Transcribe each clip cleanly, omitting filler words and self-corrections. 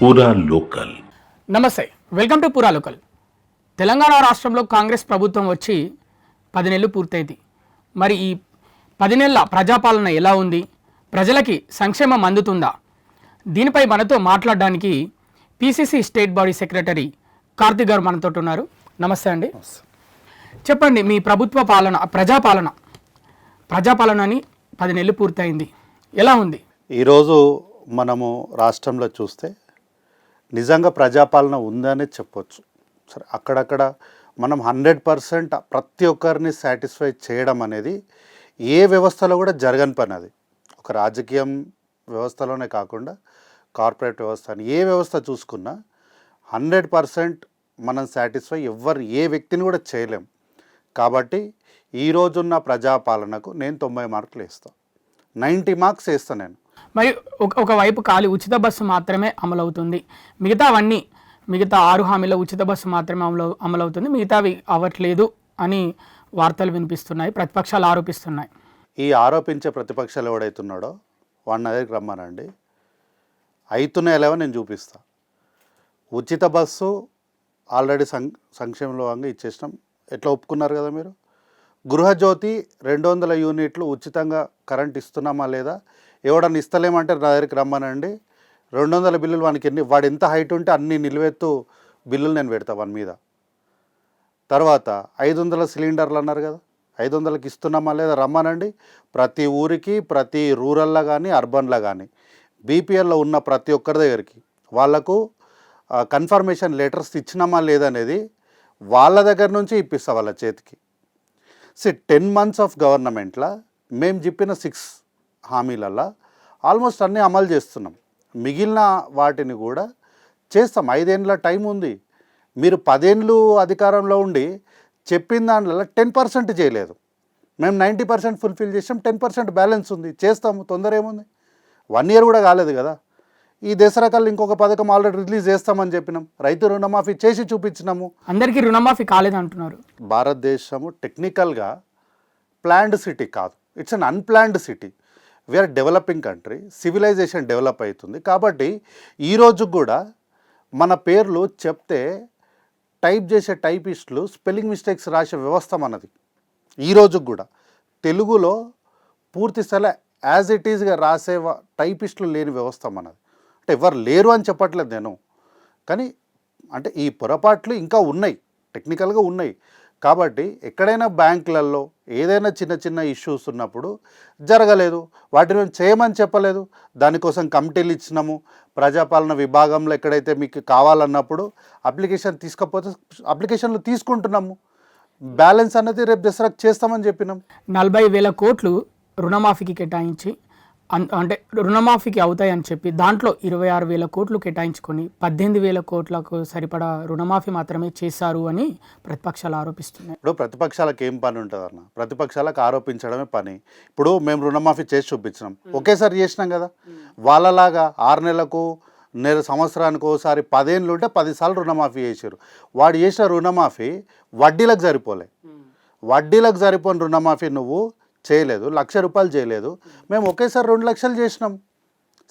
పూరా లోకల్. నమస్తే, welcome to పూరా లోకల్. తెలంగాణ రాష్ట్రంలో కాంగ్రెస్ ప్రభుత్వం వచ్చి 10 నెలలు పూర్తయింది. మరి ఈ 10 నెలల ప్రజాపాలన ఎలా ఉంది, ప్రజలకి సంక్షేమం అందుతుందా? దీనిపై మనతో మాట్లాడడానికి PCC state body secretary Karthik గారు మనతో ఉన్నారు. నమస్తే అండి. చెప్పండి, మీ ప్రభుత్వ పాలన ప్రజాపాలన అని 10 నెలలు పూర్తయింది, ఎలా ఉంది? ఈరోజు మనము రాష్ట్రంలో చూస్తే నిజంగా ప్రజాపాలన ఉందనే చెప్పొచ్చు. సరే, అక్కడక్కడ మనం 100% ప్రతి ఒక్కరిని సాటిస్ఫై చేయడం అనేది ఏ వ్యవస్థలో కూడా జరగని పని. అది ఒక రాజకీయం వ్యవస్థలోనే కాకుండా కార్పొరేట్ వ్యవస్థ అని ఏ వ్యవస్థ చూసుకున్నా 100% మనం సాటిస్ఫై ఏ వ్యక్తిని కూడా చేయలేం. కాబట్టి ఈరోజున్న ప్రజాపాలనకు నేను 90 మార్కులు వేస్తాను, 90 మార్క్స్ వేస్తాను నేను. మరి ఒకవైపు ఖాళీ ఉచిత బస్సు మాత్రమే అమలవుతుంది, మిగతా 6 హామీల ఉచిత బస్సు మాత్రమే అమలవుతుంది, మిగతావి అవ్వట్లేదు అని వార్తలు వినిపిస్తున్నాయి, ప్రతిపక్షాలు ఆరోపిస్తున్నాయి. ఈ ఆరోపించే ప్రతిపక్షాలు ఎవడైతున్నాడో వాడిని దగ్గరికి రమ్మనండి, అవుతున్నాయో నేను చూపిస్తా. ఉచిత బస్సు ఆల్రెడీ సంక్షేమంలో భాగంగా ఇచ్చేసినాం, ఎట్లా ఒప్పుకున్నారు కదా మీరు. గృహజ్యోతి 200 యూనిట్లు ఉచితంగా కరెంట్ ఇస్తున్నామా లేదా, ఎవడన్నా ఇస్తలేమంటే నా దగ్గరికి రమ్మనండి. 200 బిల్లులు వానికి వాడు ఎంత హైట్ ఉంటే అన్ని నిలువెత్తు బిల్లులు నేను పెడతా వాని మీద. తర్వాత 500 సిలిండర్లు అన్నారు కదా, 500కి ఇస్తున్నామా లేదా రమ్మనండి. ప్రతి ఊరికి, ప్రతి రూరల్లో కానీ అర్బన్లో కానీ బీపీఎల్లో ఉన్న ప్రతి ఒక్కరి దగ్గరికి వాళ్లకు కన్ఫర్మేషన్ లెటర్స్ ఇచ్చినామా లేదనేది వాళ్ళ దగ్గర నుంచి ఇప్పిస్తా వాళ్ళ చేతికి. 10 months ఆఫ్ గవర్నమెంట్లో మేము చెప్పిన 6 హామీలల్లో ఆల్మోస్ట్ అన్నీ అమలు చేస్తున్నాం, మిగిలిన వాటిని కూడా చేస్తాం. 5 ఏళ్ళ టైం ఉంది. మీరు 10 ఏళ్ళు అధికారంలో ఉండి చెప్పిన దాంట్లో 10% చేయలేదు. మేము 90% ఫుల్ఫిల్ చేసాం, 10% బ్యాలెన్స్ ఉంది, చేస్తాము, తొందర ఏముంది. 1 year కూడా కాలేదు కదా. ఈ దసరా కల్లా ఇంకొక పథకం ఆల్రెడీ రిలీజ్ చేస్తామని చెప్పినాం, రైతు రుణమాఫీ చేసి చూపించినాము. అందరికీ రుణమాఫీ కాలేదంటున్నారు. భారతదేశము టెక్నికల్గా ప్లాన్డ్ సిటీ కాదు, it's an unplanned city. We are developing country, civilisation develop అవుతుంది. కాబట్టి ఈరోజు కూడా మన పేర్లు చెప్తే టైప్ చేసే టైపిస్టులు స్పెల్లింగ్ మిస్టేక్స్ రాసే వ్యవస్థ మనది. ఈరోజు కూడా తెలుగులో పూర్తి స్థాయిలో యాజ్ ఇట్ ఈజ్గా రాసే టైపిస్టులు లేని వ్యవస్థ మనది. అంటే ఎవరు లేరు అని చెప్పట్లేదు నేను, కానీ అంటే ఈ పొరపాట్లు ఇంకా ఉన్నాయి, టెక్నికల్గా ఉన్నాయి. కాబట్టి ఎక్కడైనా బ్యాంకులలో ఏదైనా చిన్న చిన్న ఇష్యూస్ ఉన్నప్పుడు జరగలేదు, వాటిని మేము చేయమని చెప్పలేదు, దానికోసం కమిటీలు ఇచ్చినాము. ప్రజాపాలన విభాగంలో ఎక్కడైతే మీకు కావాలన్నప్పుడు అప్లికేషన్ తీసుకపోతే అప్లికేషన్లు తీసుకుంటున్నాము. బ్యాలెన్స్ అనేది రేపు దసరాకు చేస్తామని చెప్పినాం. 40,000 కోట్లు రుణమాఫీకి కేటాయించి, అంటే రుణమాఫీకి అవుతాయని చెప్పి దాంట్లో 26,000 కోట్లు కేటాయించుకొని 18,000 కోట్లకు సరిపడా రుణమాఫీ మాత్రమే చేశారు అని ప్రతిపక్షాలు ఆరోపిస్తున్నాయి. ఇప్పుడు ప్రతిపక్షాలకు ఏం పని ఉంటుంది అన్న, ప్రతిపక్షాలకు ఆరోపించడమే పని. ఇప్పుడు మేము రుణమాఫీ చేసి చూపించినాం, ఒకేసారి చేసినాం కదా. వాళ్ళలాగా 6 నెలలకు సంవత్సరానికి ఒకసారి 10 ఏళ్ళు ఉంటే 10 సార్లు రుణమాఫీ చేశారు. వాడు చేసిన రుణమాఫీ వడ్డీలకు సరిపోలే, వడ్డీలకు సరిపోని రుణమాఫీ నువ్వు చేయలేదు, 1,00,000 రూపాయలు చేయలేదు. మేము ఒకేసారి 2 లక్షలు చేసినాం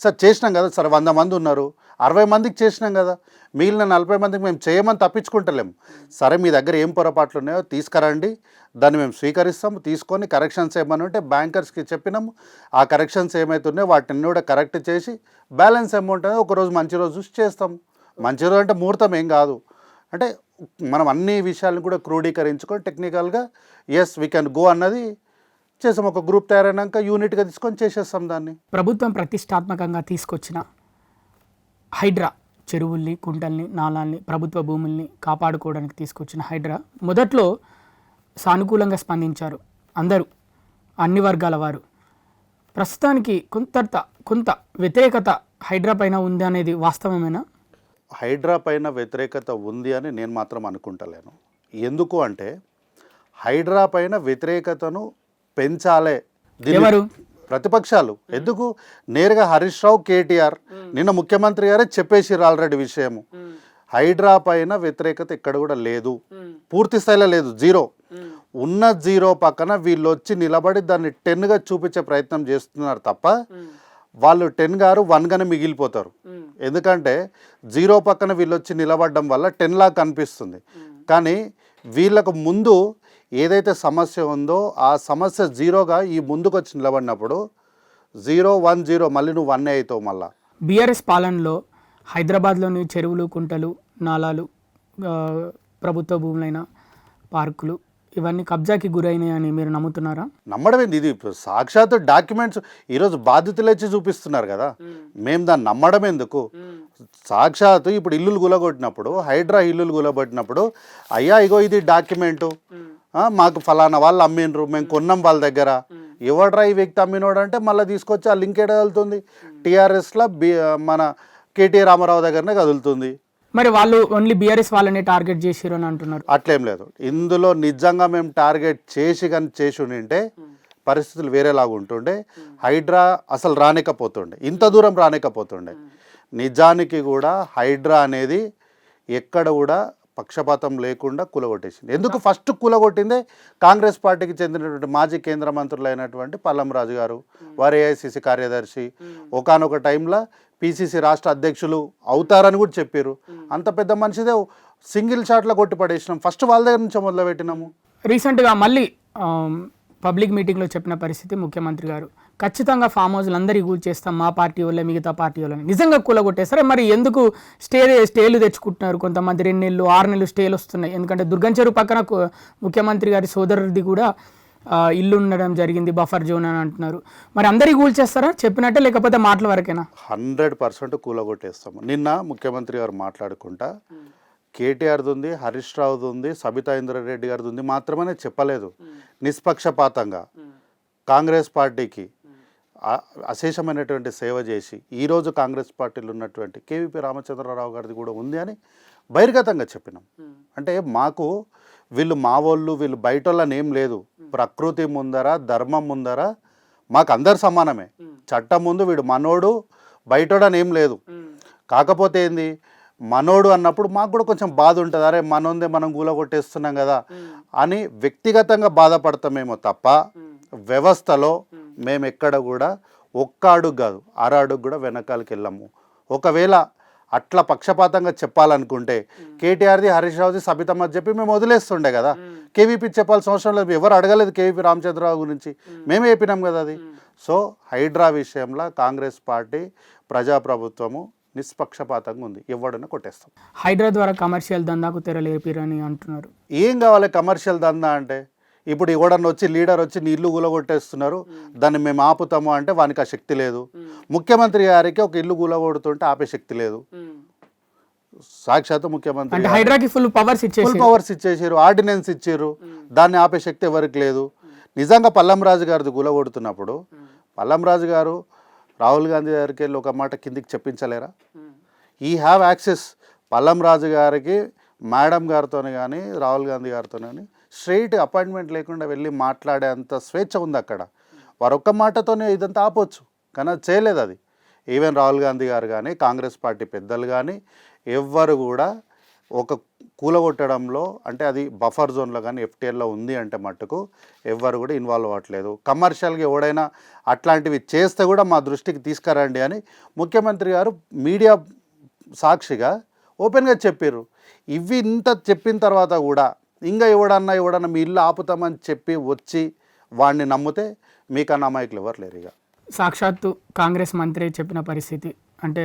సార్. చేసినాం కదా సార్, 100 మంది ఉన్నారు, 60 మందికి చేసినాం కదా, మిగిలిన 40 మందికి మేము చేయమని తప్పించుకుంటలేము. సరే, మీ దగ్గర ఏం పొరపాట్లు ఉన్నాయో తీసుకురండి, దాన్ని మేము స్వీకరిస్తాము. తీసుకొని కరెక్షన్స్ ఏమని ఉంటే బ్యాంకర్స్కి చెప్పినాము, ఆ కరెక్షన్స్ ఏమవుతున్నాయో వాటిని కూడా కరెక్ట్ చేసి బ్యాలెన్స్ అమౌంట్ అనేది ఒకరోజు మంచి రోజు చూసి చేస్తాము. మంచి రోజు అంటే ముహూర్తం ఏం కాదు, అంటే మనం అన్ని విషయాలను కూడా క్రోడీకరించుకొని టెక్నికల్గా ఎస్ వీ కెన్ గో అన్నది చేసాం. ఒక గ్రూప్ తయారైనాక యూనిట్గా తీసుకొని చేసేస్తాం దాన్ని. ప్రభుత్వం ప్రతిష్టాత్మకంగా తీసుకొచ్చిన హైడ్రా, చెరువుల్ని, కుంటల్ని, నాలాల్ని, ప్రభుత్వ భూముల్ని కాపాడుకోవడానికి తీసుకొచ్చిన హైడ్రా మొదట్లో సానుకూలంగా స్పందించారు అందరూ, అన్ని వర్గాల వారు. ప్రస్తుతానికి కొంత వ్యతిరేకత హైడ్రా పైన ఉంది అనేది వాస్తవమేనా? హైడ్రా పైన వ్యతిరేకత ఉంది అని నేను మాత్రం అనుకుంటలేను. ఎందుకు అంటే హైడ్రా పైన వ్యతిరేకతను పెంచాలే ప్రతిపక్షాలు. ఎందుకు? నేరుగా హరీష్ రావు, కేటీఆర్ నిన్న ముఖ్యమంత్రి గారే చెప్పేసిర్రు ఆల్రెడీ విషయము. హైడ్రా పైన వ్యతిరేకత ఎక్కడ కూడా లేదు, పూర్తి స్థాయిలో లేదు, 0. ఉన్న 0 పక్కన వీళ్ళు వచ్చి నిలబడి దాన్ని 10గా చూపించే ప్రయత్నం చేస్తున్నారు తప్ప వాళ్ళు 10 గారు 1గానే మిగిలిపోతారు. ఎందుకంటే జీరో పక్కన వీళ్ళు వచ్చి నిలబడడం వల్ల 10 లాగా కనిపిస్తుంది. కానీ వీళ్ళకు ముందు ఏదైతే సమస్య ఉందో ఆ సమస్య జీరోగా ఈ ముందుకు వచ్చి నిలబడినప్పుడు 0, 1, 0 మళ్ళీ నువ్వు 1 అవుతావు. మళ్ళీ బీఆర్ఎస్ పాలనలో హైదరాబాద్లోని చెరువులు, కుంటలు, నాలాలు, ప్రభుత్వ భూములైన పార్కులు ఇవన్నీ కబ్జాకి గురైనాయని మీరు నమ్ముతున్నారా? నమ్మడమేంది, ఇది సాక్షాత్ డాక్యుమెంట్స్ ఈరోజు బాధితులు వచ్చి చూపిస్తున్నారు కదా. మేము దాన్ని నమ్మడం ఎందుకు? సాక్షాత్తు ఇప్పుడు ఇల్లులు గులగొట్టినప్పుడు, హైడ్రా ఇల్లులు గులగొట్టినప్పుడు, అయ్యా ఇగో ఇది డాక్యుమెంటు, మాకు ఫలానా వాళ్ళు అమ్మిండ్రు, మేము కొన్నాం వాళ్ళ దగ్గర, ఎవడ్రా ఈ వ్యక్తి అమ్మినోడు అంటే మళ్ళీ తీసుకొచ్చి ఆ లింక్ ఎడ కదులుతుంది, టీఆర్ఎస్లో మన కేటీ రామారావు దగ్గరనే కదులుతుంది. మరి వాళ్ళు ఓన్లీ బీఆర్ఎస్ వాళ్ళని టార్గెట్ చేసిరు అని అంటున్నారు. అట్లేం లేదు, ఇందులో నిజంగా మేము టార్గెట్ చేసి ఉండింటే పరిస్థితులు వేరేలాగా ఉంటుండే. హైడ్రా అసలు రానికపోతుండే, ఇంత దూరం రానికపోతుండే. నిజానికి కూడా హైడ్రా అనేది ఎక్కడ కూడా పక్షపాతం లేకుండా కూలగొట్టేసింది. ఎందుకు ఫస్ట్ కూలగొట్టిందే కాంగ్రెస్ పార్టీకి చెందినటువంటి మాజీ కేంద్ర మంత్రులైనటువంటి పల్లం రాజు గారు, వారి ఏఐసిసి కార్యదర్శి, ఒకానొక టైంలో పిసిసి రాష్ట్ర అధ్యక్షులు అవుతారని కూడా చెప్పారు. అంత పెద్ద మనిషిదే సింగిల్ షాట్లో కొట్టి పడేసినాం. ఫస్ట్ వాళ్ళ దగ్గర నుంచి మొదలుపెట్టినాము. రీసెంట్గా మళ్ళీ పబ్లిక్ మీటింగ్లో చెప్పిన పరిస్థితి ముఖ్యమంత్రి గారు, ఖచ్చితంగా ఫామ్ హౌస్లు అందరికీ కూల్చేస్తాం, మా పార్టీ వాళ్ళే మిగతా పార్టీ వాళ్ళని. నిజంగా కూలగొట్టేస్తారా? మరి ఎందుకు స్టేలు తెచ్చుకుంటున్నారు? కొంతమంది 2 నెలలు 6 నెలలు స్టేలు వస్తున్నాయి. ఎందుకంటే దుర్గం చెరువు పక్కన ముఖ్యమంత్రి గారి సోదరుడిది కూడా ఇల్లు ఉండడం జరిగింది, బఫర్ జోన్ అని అంటున్నారు. మరి అందరికీ కూల్చేస్తారా చెప్పినట్టే, లేకపోతే మాటల వరకేనా? 100% కూలగొట్టేస్తాము. నిన్న ముఖ్యమంత్రి గారు మాట్లాడుకుంటా కేటీఆర్ది ఉంది, హరీష్ రావుది ఉంది, సబితా ఇంద్రారెడ్డి గారిది ఉంది మాత్రమే చెప్పలేదు. నిష్పక్షపాతంగా కాంగ్రెస్ పార్టీకి అశేషమైనటువంటి సేవ చేసి ఈరోజు కాంగ్రెస్ పార్టీలో ఉన్నటువంటి కేవీపీ రామచంద్రరావు గారిది కూడా ఉంది అని బహిర్గతంగా చెప్పినాం. అంటే మాకు వీళ్ళు మా వాళ్ళు, వీళ్ళు బయట వాళ్ళని ఏం లేదు. ప్రకృతి ముందర, ధర్మం ముందర మాకు అందరు సమానమే. చట్టం ముందు వీడు మనోడు, బయటోడని ఏం లేదు. కాకపోతే ఏంది, మనోడు అన్నప్పుడు మాకు కూడా కొంచెం బాధ ఉంటుంది, అరే మనోందే మనం కూలగొట్టేస్తున్నాం కదా అని వ్యక్తిగతంగా బాధపడతామేమో తప్ప వ్యవస్థలో మేము ఎక్కడ కూడా ఒక్క అడుగు కాదు 6 అడుగు కూడా వెనకాలకి వెళ్ళాము. ఒకవేళ అట్లా పక్షపాతంగా చెప్పాలనుకుంటే కేటీఆర్ది, హరీష్ రావుది, సబితమ్మ చెప్పి మేము వదిలేస్తుండే కదా. కేవీపీ చెప్పాల్సిన అవసరం లేదు, ఎవరు అడగలేదు కేవీపీ రామచంద్రరావు గురించి, మేమే చెప్పినాం కదా అది. సో హైడ్రా విషయంలో కాంగ్రెస్ పార్టీ, ప్రజాప్రభుత్వము నిష్పక్షపాతంగా ఉంది, ఎవడన్నా కొట్టేస్తాం. హైడ్రా ద్వారా కమర్షియల్ దందాకు తెరలేపిరని అంటున్నారు. ఏం కావాలి కమర్షియల్ దందా అంటే? ఇప్పుడు ఎవడన్నా వచ్చి లీడర్ వచ్చి నీ ఇల్లు కూలగొట్టేస్తున్నారు, దాన్ని మేము ఆపుతాము అంటే వానికి ఆ శక్తి లేదు. ముఖ్యమంత్రి గారికి ఒక ఇల్లు కూలగొడుతుంటే ఆపే శక్తి లేదు. సాక్షాత్ ముఖ్యమంత్రి హైడ్రాకి ఫుల్ పవర్స్ ఇచ్చేసారు, ఆర్డినెన్స్ ఇచ్చారు, దాన్ని ఆపే శక్తి ఎవరికి లేదు. నిజంగా పల్లం రాజు గారిది కూలగొడుతున్నప్పుడు పల్లం రాజు గారు రాహుల్ గాంధీ గారికి వెళ్ళి ఒక మాట కిందికి చెప్పించలేరా? ఈ హ్యావ్ యాక్సెస్. పల్లం రాజు గారికి మేడం గారితో కానీ రాహుల్ గాంధీ గారితో కానీ స్ట్రైట్ అపాయింట్మెంట్ లేకుండా వెళ్ళి మాట్లాడే అంత స్వేచ్ఛ ఉంది అక్కడ. వారు ఒక్క మాటతోనే ఇదంతా ఆపొచ్చు, కానీ అది చేయలేదు. అది ఈవెన్ రాహుల్ గాంధీ గారు కానీ కాంగ్రెస్ పార్టీ పెద్దలు కానీ ఎవ్వరు కూడా ఒక కూలగొట్టడంలో, అంటే అది బఫర్ జోన్లో కానీ ఎఫ్టీఎల్లో ఉంది అంటే మట్టుకు ఎవ్వరు కూడా ఇన్వాల్వ్ అవ్వట్లేదు. కమర్షియల్గా ఎవడైనా అట్లాంటివి చేస్తే కూడా మా దృష్టికి తీసుకురండి అని ముఖ్యమంత్రి గారు మీడియా సాక్షిగా ఓపెన్గా చెప్పారు. ఇవి ఇంత చెప్పిన తర్వాత కూడా ఇంకా ఎవడన్నా మీ ఇల్లు ఆపుతామని చెప్పి వచ్చి వాడిని నమ్మితే మీకన్నా అమాయకులు ఎవరు లేరు. ఇక సాక్షాత్తు కాంగ్రెస్ మంత్రి చెప్పిన పరిస్థితి అంటే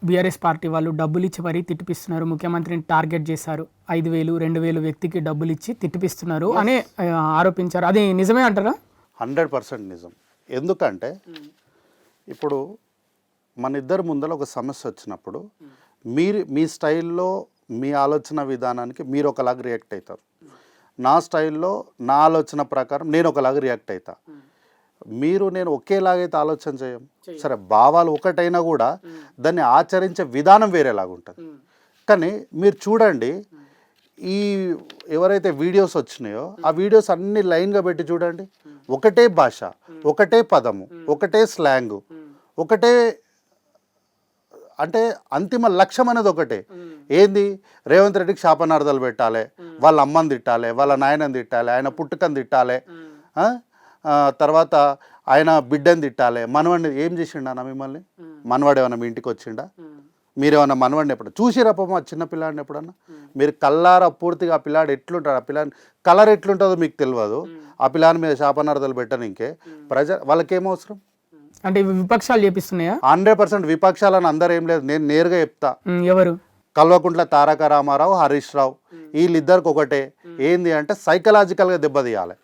బీఆర్ఎస్ పార్టీ వాళ్ళు డబ్బులు ఇచ్చి మరీ తిట్టిపిస్తున్నారు, ముఖ్యమంత్రిని టార్గెట్ చేశారు, 5,000 2,000 వ్యక్తికి డబ్బులు ఇచ్చి తిట్టిపిస్తున్నారు అని ఆరోపించారు. అది నిజమే అంటారా? 100% నిజం. ఎందుకంటే ఇప్పుడు మన ఇద్దరు ముందర ఒక సమస్య వచ్చినప్పుడు మీ స్టైల్లో మీ ఆలోచన విధానానికి మీరు ఒకలాగా రియాక్ట్ అవుతారు, నా స్టైల్లో నా ఆలోచన ప్రకారం నేను ఒకలాగా రియాక్ట్ అవుతా. మీరు నేను ఒకేలాగైతే ఆలోచన చేయం. సరే భావాలు ఒకటైనా కూడా దాన్ని ఆచరించే విధానం వేరేలాగా ఉంటుంది. కానీ మీరు చూడండి, ఈ ఎవరైతే వీడియోస్ వచ్చినాయో ఆ వీడియోస్ అన్ని లైన్గా పెట్టి చూడండి, ఒకటే భాష, ఒకటే పదము, ఒకటే స్లాంగు, ఒకటే, అంటే అంతిమ లక్ష్యం అనేది ఒకటే. ఏంది, రేవంత్ రెడ్డికి శాపనార్థాలు పెట్టాలి, వాళ్ళ అమ్మని తిట్టాలి, వాళ్ళ నాయనని తిట్టాలి, ఆయన పుట్టుకని తిట్టాలి, తర్వాత ఆయన బిడ్డని తిట్టాలి, మనవడిని. ఏం చేసిండు అన్న మిమ్మల్ని? మనవాడు ఏమన్నా మీ ఇంటికి వచ్చిండా? మీరేమన్నా మనవాడిని ఎప్పుడు చూసిరా పాపం ఆ చిన్న పిల్లాడిని ఎప్పుడన్నా? మీరు కల్లారా పూర్తిగా ఆ పిల్లాడు ఎట్లుంటాడు, ఆ పిల్లాడి కలర్ ఎట్లుంటుందో మీకు తెలియదు. ఆ పిల్లాని మీద శాపనార్థాలు పెట్టను. ఇంకే వాళ్ళకేమవసరం? అంటే ఇవి విపక్షాలు చేపిస్తున్నాయా? 100% విపక్షాలని అందరూ ఏం లేదు, నేను నేరుగా చెప్తా. ఎవరు? కల్వకుంట్ల తారక రామారావు, హరీష్ రావు, వీళ్ళిద్దరికి ఒకటే ఏంది అంటే సైకలాజికల్గా దెబ్బతీయాలి.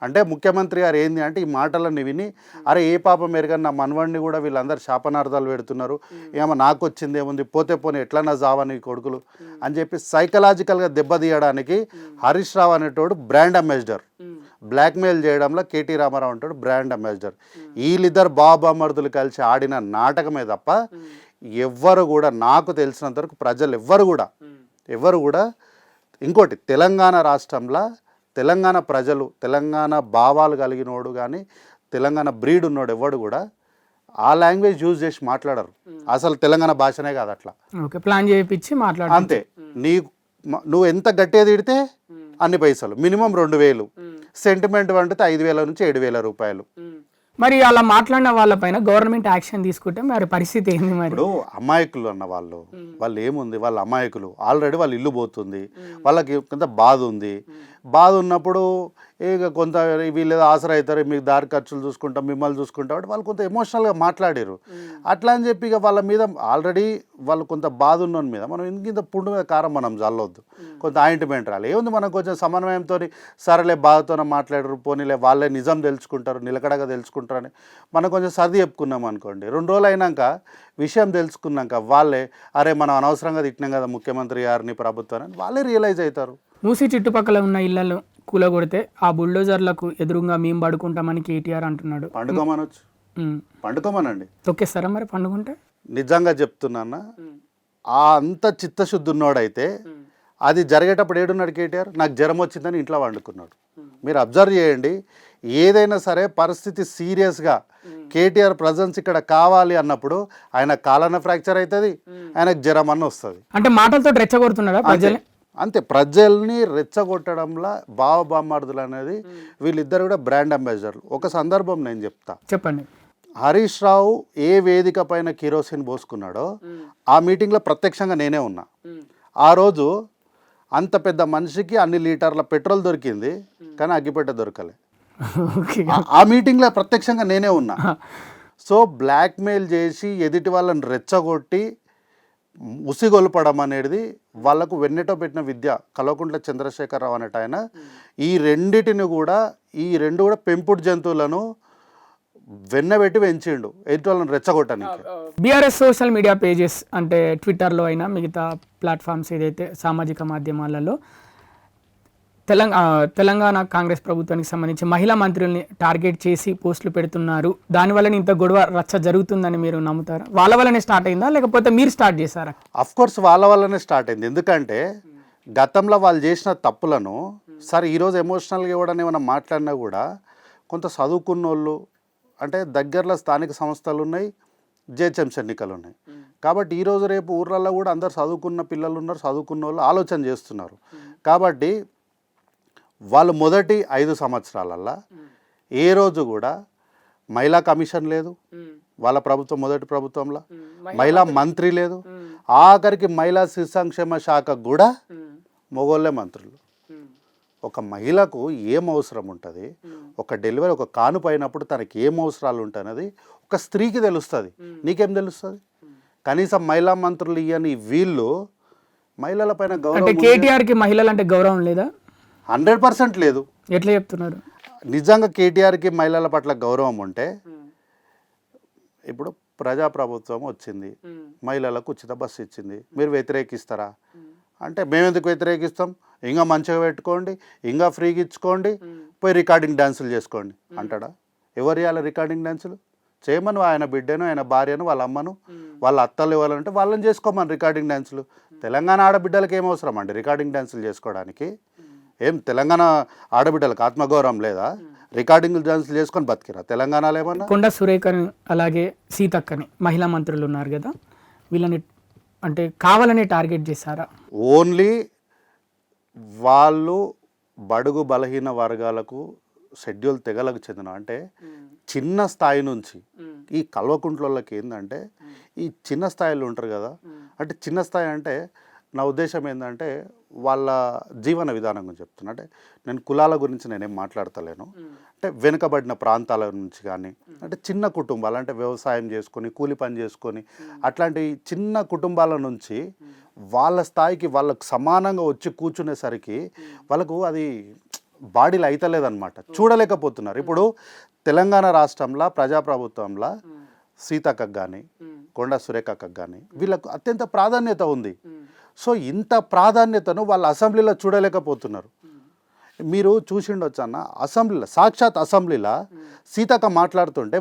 అంటే ముఖ్యమంత్రి గారు ఏంది అంటే ఈ మాటలన్నీ విని అరే ఏ పాపం ఎరగని నా మనవడిని కూడా వీళ్ళందరూ శాపనార్థాలు పెడుతున్నారు, ఏమో నాకు వచ్చింది ఏముంది, పోతే పోనీ ఎట్లన్నా జావని కొడుకులు అని చెప్పి సైకలాజికల్గా దెబ్బతీయడానికి హరీష్ రావు అనేటోడు బ్రాండ్ అంబాసిడర్. బ్లాక్మెయిల్ చేయడంలో కేటీ రామారావు అంటాడు బ్రాండ్ అంబాసిడర్. వీళ్ళిద్దరు బామర్దులు కలిసి ఆడిన నాటకమే తప్ప ఎవ్వరు కూడా నాకు తెలిసినంత వరకు ప్రజలు ఎవ్వరు కూడా ఇంకోటి తెలంగాణ రాష్ట్రంలో తెలంగాణ ప్రజలు తెలంగాణ భావాలు కలిగినోడు కానీ తెలంగాణ బ్రీడ్ ఉన్నోడు ఎవ్వడు కూడా ఆ లాంగ్వేజ్ యూజ్ చేసి మాట్లాడరు. అసలు తెలంగాణ భాషనే కాదు అట్లా. ఓకే, ప్లాన్ చేయించి మాట్లాడు అంతే. నువ్వు ఎంత గట్టిగా తిడితే అన్ని పైసలు, మినిమం 2000, సెంటిమెంట్ వంటితే 5000 నుంచి 7000 రూపాయలు. మరి అలా మాట్లాడిన వాళ్ళపైన గవర్నమెంట్ యాక్షన్ తీసుకుంటే మరి పరిస్థితి ఏంది? మరి ఇప్పుడు అమాయకులు అన్న వాళ్ళు ఏముంది, వాళ్ళ అమాయకులు ఆల్రెడీ వాళ్ళ ఇల్లు పోతుంది, వాళ్ళకి కొంత బాధ ఉంది. బాధ ఉన్నప్పుడు ఇక కొంత వీళ్ళు ఏదో ఆసరా అవుతారు, మీకు దారి ఖర్చులు చూసుకుంటాం, మిమ్మల్ని చూసుకుంటాం అంటే వాళ్ళు కొంత ఎమోషనల్గా మాట్లాడారు. అట్లా అని చెప్పి ఇక వాళ్ళ మీద ఆల్రెడీ వాళ్ళు కొంత బాధ ఉన్న మీద మనం ఇంత పుండు మీద కారం మనం చల్లవద్దు, కొంత ఆయింట్మెంట్ రాలి. ఏముంది మనం కొంచెం సమన్వయంతో సరేలే బాధతోనే మాట్లాడరు, పోనీలే వాళ్ళే నిజం తెలుసుకుంటారు, నిలకడగా తెలుసుకుంటారని మనం కొంచెం సర్ది చెప్పుకున్నాం అనుకోండి. 2 రోజులు అయినాక విషయం తెలుసుకున్నాక వాళ్ళే అరే మనం అనవసరంగా తిట్టినాం కదా ముఖ్యమంత్రి గారిని ప్రభుత్వాన్ని వాళ్ళే రియలైజ్ అవుతారు. మూసి చుట్టుపక్కల ఉన్న ఇళ్లలో కూలగొడితే ఆ బుల్డోజర్లకు ఎదురుగా మేము పడుకుంటామని కేటీఆర్ అంటున్నాడు. పండుకోమనొచ్చు, పండుకోమనండి. తొక్కేస్తారా మరి పండుకుంటే? నిజంగా చెప్తున్నా, ఆ అంత చిత్తశుద్ధి ఉన్నోడైతే అది జరిగేటప్పుడు ఏడున్నాడు కేటీఆర్? నాకు జ్వరం వచ్చిందని ఇంట్లో వండుకున్నాడు. మీరు అబ్జర్వ్ చేయండి, ఏదైనా సరే పరిస్థితి సీరియస్గా కేటీఆర్ ప్రజెన్స్ ఇక్కడ కావాలి అన్నప్పుడు ఆయన కాలన ఫ్రాక్చర్ అవుతుంది, ఆయనకు జ్వరం అన్న వస్తుంది. అంటే మాటలతో రెచ్చగొడుతున్నాడా ప్రజల్ని? అంతే, ప్రజల్ని రెచ్చగొట్టడంలో బామర్దులు అనేది వీళ్ళిద్దరు కూడా బ్రాండ్ అంబాసిడర్లు. ఒక సందర్భం నేను చెప్తా, చెప్పండి. హరీష్ రావు ఏ వేదిక పైన కిరోసిన్ పోసుకున్నాడో ఆ మీటింగ్లో ప్రత్యక్షంగా నేనే ఉన్నా. ఆ రోజు అంత పెద్ద మనిషికి అన్ని లీటర్ల పెట్రోల్ దొరికింది కానీ అగ్గిపెట్ట దొరకలే. ఆ మీటింగ్లో ప్రత్యక్షంగా నేనే ఉన్నా. సో బ్లాక్మెయిల్ చేసి ఎదుటి వాళ్ళని రెచ్చగొట్టి ఉసిగొల్పడం అనేది వాళ్ళకు వెన్నెటో పెట్టిన విద్య. కల్వకుంట్ల చంద్రశేఖరరావు అనేట ఆయన ఈ రెండు కూడా పెంపుడు జంతువులను వెన్నబెట్టి పెంచిండు ఎదుటి వాళ్ళని రెచ్చగొట్టడానికి. బీఆర్ఎస్ సోషల్ మీడియా పేజెస్ అంటే ట్విట్టర్లో అయినా మిగతా ప్లాట్ఫామ్స్ ఏదైతే సామాజిక మాధ్యమాలలో తెలంగాణ కాంగ్రెస్ ప్రభుత్వానికి సంబంధించి మహిళా మంత్రుల్ని టార్గెట్ చేసి పోస్టులు పెడుతున్నారు. దానివల్ల ఇంత గొడవ రచ్చ జరుగుతుందని మీరు నమ్ముతారా? వాళ్ళ వల్లనే స్టార్ట్ అయిందా లేకపోతే మీరు స్టార్ట్ చేశారా? అఫ్ కోర్స్ వాళ్ళ వల్లనే స్టార్ట్ అయింది. ఎందుకంటే గతంలో వాళ్ళు చేసిన తప్పులను సరే ఈరోజు ఎమోషనల్గా ఇవ్వడానికి ఏమైనా మాట్లాడినా కూడా కొంత చదువుకున్న వాళ్ళు అంటే దగ్గరలో స్థానిక సంస్థలు ఉన్నాయి, జిహెచ్ఎంసీ ఎన్నికలు ఉన్నాయి. కాబట్టి ఈరోజు రేపు ఊర్లలో కూడా అందరు చదువుకున్న పిల్లలు ఉన్నారు, చదువుకున్న వాళ్ళు ఆలోచన చేస్తున్నారు. కాబట్టి వాళ్ళు మొదటి 5 సంవత్సరాలల్లో ఏ రోజు కూడా మహిళా కమిషన్ లేదు వాళ్ళ ప్రభుత్వం, మొదటి ప్రభుత్వంలో మహిళా మంత్రి లేదు, ఆఖరికి మహిళా శిశు సంక్షేమ శాఖకు కూడా మొగోళ్ళే మంత్రులు. ఒక మహిళకు ఏం అవసరం ఉంటుంది, ఒక డెలివరీ ఒక కానుపు అయినప్పుడు తనకి ఏం అవసరాలు ఉంటాయన్నది ఒక స్త్రీకి తెలుస్తుంది, నీకేం తెలుస్తుంది? కనీసం మహిళా మంత్రులు ఇయ్యని వీళ్ళు మహిళల పైన గౌరవం. కేటీఆర్కి మహిళలు అంటే గౌరవం లేదా? 100% లేదు. ఎట్లా చెప్తున్నారు? నిజంగా కేటీఆర్కి మహిళల పట్ల గౌరవం ఉంటే ఇప్పుడు ప్రజాప్రభుత్వం వచ్చింది, మహిళలకు ఉచిత బస్సు ఇచ్చింది, మీరు వ్యతిరేకిస్తారా అంటే మేము ఎందుకు వ్యతిరేకిస్తాం, ఇంకా మంచిగా పెట్టుకోండి, ఇంకా ఫ్రీగా ఇచ్చుకోండి, పోయి రికార్డింగ్ డ్యాన్సులు చేసుకోండి అంటాడా? ఎవరు ఇవ్వాలి రికార్డింగ్ డ్యాన్సులు? చేయమను ఆయన బిడ్డను, ఆయన భార్యను, వాళ్ళ అమ్మను, వాళ్ళ అత్తలు ఇవ్వాలంటే వాళ్ళని చేసుకోమని రికార్డింగ్ డ్యాన్సులు. తెలంగాణ ఆడబిడ్డలకి ఏం అవసరం అండి రికార్డింగ్ డ్యాన్సులు చేసుకోవడానికి? ఏం తెలంగాణ ఆడబిడ్డలకు ఆత్మగౌరవం లేదా? రికార్డింగ్ డ్యాన్సులు చేసుకొని బతికిరా తెలంగాణలో? ఏమన్నా కొండ సురేఖని అలాగే సీతక్కని మహిళా మంత్రులు ఉన్నారు కదా, వీళ్ళని అంటే కావాలనే టార్గెట్ చేశారా? ఓన్లీ వాళ్ళు బడుగు బలహీన వర్గాలకు షెడ్యూల్ తెగలకు చెందిన అంటే చిన్న స్థాయి నుంచి ఈ కల్వకుంట్లకి ఏంటంటే ఈ చిన్న స్థాయిలో ఉంటారు కదా, అంటే చిన్న స్థాయి అంటే నా ఉద్దేశం ఏంటంటే వాళ్ళ జీవన విధానం గురించి చెప్తున్నా. అంటే నేను కులాల గురించి నేనేం మాట్లాడతలేను. అంటే వెనుకబడిన ప్రాంతాల నుంచి కానీ, అంటే చిన్న కుటుంబాలు, అంటే వ్యవసాయం చేసుకొని కూలి పని చేసుకొని అట్లాంటి చిన్న కుటుంబాల నుంచి వాళ్ళ స్థాయికి వాళ్ళకు సమానంగా వచ్చి కూర్చునేసరికి వాళ్ళకు అది బాడీలో అయితలేదన్నమాట, చూడలేకపోతున్నారు. ఇప్పుడు తెలంగాణ రాష్ట్రంలో ప్రజాప్రభుత్వంలో సీతక్కకు కానీ కొండా సురేఖక్కకు కానీ వీళ్ళకు అత్యంత ప్రాధాన్యత ఉంది. సో ఇంత ప్రాధాన్యతను వాళ్ళ అసెంబ్లీలో చూడలేకపోతున్నారు. మీరు చూసిండొచ్చు అన్న, అసెంబ్లీలో సాక్షాత్ అసెంబ్లీలో సీతక్క మాట్లాడుతుంటే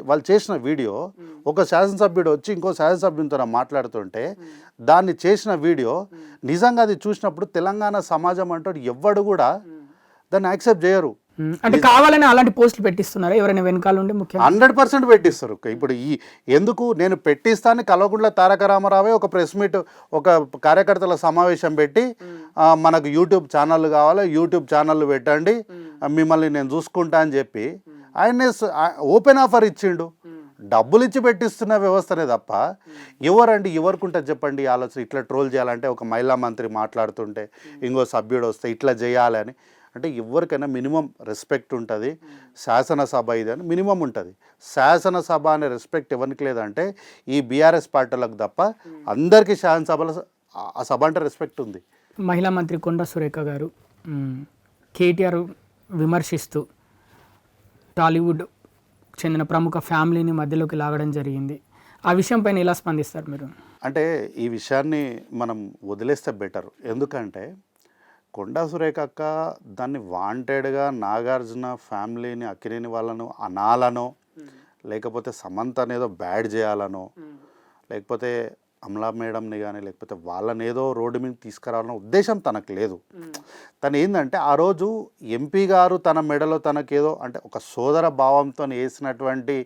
వాళ్ళు చేసిన వీడియో, ఒక శాసనసభ్యుడు వచ్చి ఇంకో శాసనసభ్యునితో మాట్లాడుతుంటే దాన్ని చేసిన వీడియో నిజంగా అది చూసినప్పుడు తెలంగాణ సమాజం అంటూ ఎవ్వడు కూడా దాన్ని యాక్సెప్ట్ చేయరు. అంటే కావాలని అలాంటి పోస్టులు పెట్టిస్తున్నారా ఎవరైనా వెనకాల ఉండి? ముఖ్యంగా 100% పెట్టిస్తారు. ఇప్పుడు ఎందుకు నేను పెట్టిస్తాను, కల్వకుంట్ల తారక రామారావే ఒక ప్రెస్ మీట్, ఒక కార్యకర్తల సమావేశం పెట్టి మనకు యూట్యూబ్ ఛానళ్ళు కావాలి, యూట్యూబ్ ఛానళ్ళు పెట్టండి, మిమ్మల్ని నేను చూసుకుంటా అని చెప్పి ఆయనే ఓపెన్ ఆఫర్ ఇచ్చిండు. డబ్బులు ఇచ్చి పెట్టిస్తున్న వ్యవస్థనే తప్ప ఎవరండి, ఎవరికి చెప్పండి ఆలోచన ఇట్లా ట్రోల్ చేయాలంటే? ఒక మహిళా మంత్రి మాట్లాడుతుంటే ఇంకో సభ్యుడు వస్తే ఇట్లా చేయాలి అని, అంటే ఎవరికైనా మినిమం రెస్పెక్ట్ ఉంటుంది. శాసనసభ ఇది అని మినిమం ఉంటుంది. శాసనసభ అనే రెస్పెక్ట్ ఎవరికి లేదంటే ఈ బీఆర్ఎస్ పార్టీలకు తప్ప అందరికీ శాసనసభలో ఆ సభ అంటే రెస్పెక్ట్ ఉంది. మహిళా మంత్రి కొండా సురేఖ గారు కేటీఆర్ విమర్శిస్తూ టాలీవుడ్ చెందిన ప్రముఖ ఫ్యామిలీని మధ్యలోకి లాగడం జరిగింది. ఆ విషయం పైన ఎలా స్పందిస్తారు మీరు? అంటే ఈ విషయాన్ని మనం వదిలేస్తే బెటర్. ఎందుకంటే కొండా సురేఖ అక్క దాన్ని వాంటెడ్గా నాగార్జున ఫ్యామిలీని, అక్కినేని వాళ్ళను అనాలనో, లేకపోతే సమంత అనేదో బ్యాడ్ చేయాలనో, లేకపోతే అమలా మేడంని కానీ లేకపోతే వాళ్ళని ఏదో రోడ్డు మీద తీసుకురావాలన్న ఉద్దేశం తనకు లేదు. తను ఏంటంటే ఆ రోజు ఎంపీ గారు తన మెడలో తనకేదో అంటే ఒక సోదర భావంతో వేసినటువంటి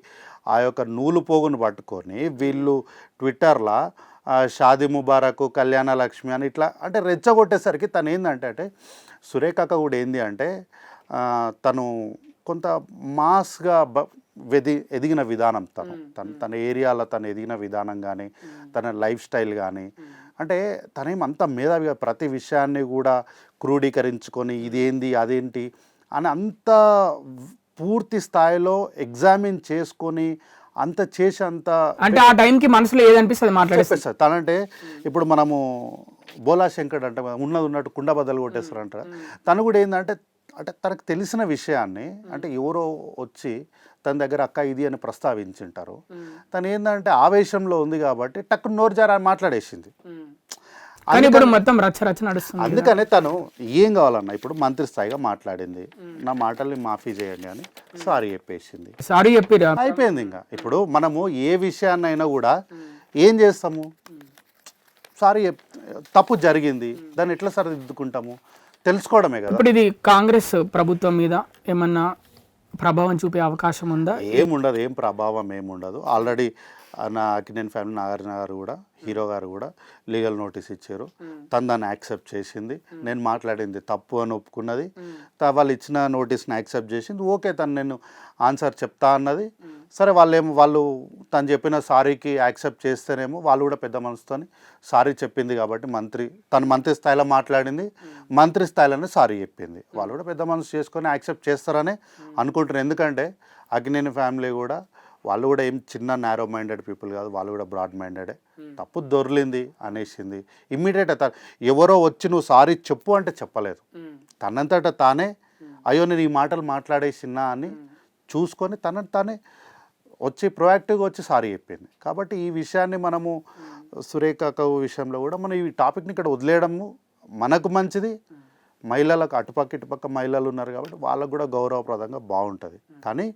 ఆ యొక్క నూలు పోగును పట్టుకొని వీళ్ళు ట్విట్టర్లో షాదీ ముబారక్, కళ్యాణ లక్ష్మి అని ఇట్లా అంటే రెచ్చగొట్టేసరికి తను ఏంటంటే అంటే సురేఖక్క కూడా ఏంది అంటే తను కొంత మాస్గా ఎదిగిన విధానం, తన ఏరియాలో తను ఎదిగిన విధానం కానీ తన లైఫ్ స్టైల్ కానీ, అంటే తనేమంత మేధావిగా ప్రతి విషయాన్ని కూడా క్రోడీకరించుకొని ఇదేంది అదేంటి అని అంత పూర్తి స్థాయిలో ఎగ్జామిన్ చేసుకొని అంత చేసి అంత అంటే ఆ టైంకి మనసులో ఏదనిపిస్తుంది మాట్లాడేస్తారు తనంటే. ఇప్పుడు మనము బోలా శంకర్ అంటే ఉన్నది ఉన్నట్టు కుండ బద్దలు కొట్టేస్తారు అంటారు. తను కూడా ఏంటంటే అంటే తనకు తెలిసిన విషయాన్ని అంటే ఎవరో వచ్చి తన దగ్గర అక్క ఇది అని ప్రస్తావించుంటారు. తను ఏంటంటే ఆవేశంలో ఉంది కాబట్టి టక్కు నోరు జారా మాట్లాడేసింది. ఇప్పుడు మొత్తం రచ్చ నడుస్తుంది. అందుకనే తను ఏం కావాలన్నా ఇప్పుడు మంత్రి స్థాయిగా మాట్లాడింది, నా మాటల్ని మాఫీ చేయండి అని సారీ చెప్పేసింది. సారీ చెప్పిరా అయిపోయింది. ఇంకా ఇప్పుడు మనము ఏ విషయాన్నైనా కూడా ఏం చేస్తాము, సారీ తప్పు జరిగింది, దాన్ని ఎట్లా సరిదిద్దుకుంటాము తెలుసుకోవడమే కదా. ఇప్పుడు ఇది కాంగ్రెస్ ప్రభుత్వం మీద ఏమన్నా ప్రభావం చూపే అవకాశం ఉందా? ఏముండదు, ఏం ప్రభావం ఏముండదు. ఆల్రెడీ నా అక్కినేని ఫ్యామిలీ నాగార్జున గారు కూడా, హీరో గారు కూడా లీగల్ నోటీస్ ఇచ్చారు. తను దాన్ని యాక్సెప్ట్ చేసింది. నేను మాట్లాడింది తప్పు అని ఒప్పుకున్నది. వాళ్ళు ఇచ్చిన నోటీస్ని యాక్సెప్ట్ చేసింది. ఓకే, తను నేను ఆన్సర్ చెప్తా అన్నది. సరే వాళ్ళు తను చెప్పిన సారీకి యాక్సెప్ట్ చేస్తేనేమో వాళ్ళు కూడా పెద్ద మనసుతోని సారీ చెప్పింది కాబట్టి తను మంత్రి స్థాయిలో మాట్లాడింది, మంత్రి స్థాయిలోనే సారీ చెప్పింది. వాళ్ళు కూడా పెద్ద మనసు చేసుకొని యాక్సెప్ట్ చేస్తారని అనుకుంటున్నారు. ఎందుకంటే అక్కినేని ఫ్యామిలీ కూడా వాళ్ళు కూడా ఏం చిన్న నారో మైండెడ్ పీపుల్ కాదు, వాళ్ళు కూడా బ్రాడ్ మైండెడే. తప్పు దొర్లింది అనేసింది. ఇమ్మీడియట్ ఎవరో వచ్చి నువ్వు సారీ చెప్పు అంటే చెప్పలేదు. తనంతట తానే అయ్యో నేను ఈ మాటలు మాట్లాడేసినా అని చూసుకొని తానే వచ్చి ప్రొయాక్టివ్గా వచ్చి సారీ చెప్పింది. కాబట్టి ఈ విషయాన్ని మనము సురేఖ విషయంలో కూడా మనం ఈ టాపిక్ని ఇక్కడ వదిలేయడము మనకు మంచిది. మహిళలకు అటుపక్క ఇటుపక్క మహిళలు ఉన్నారు కాబట్టి వాళ్ళకు కూడా గౌరవప్రదంగా బాగుంటుంది. కానీ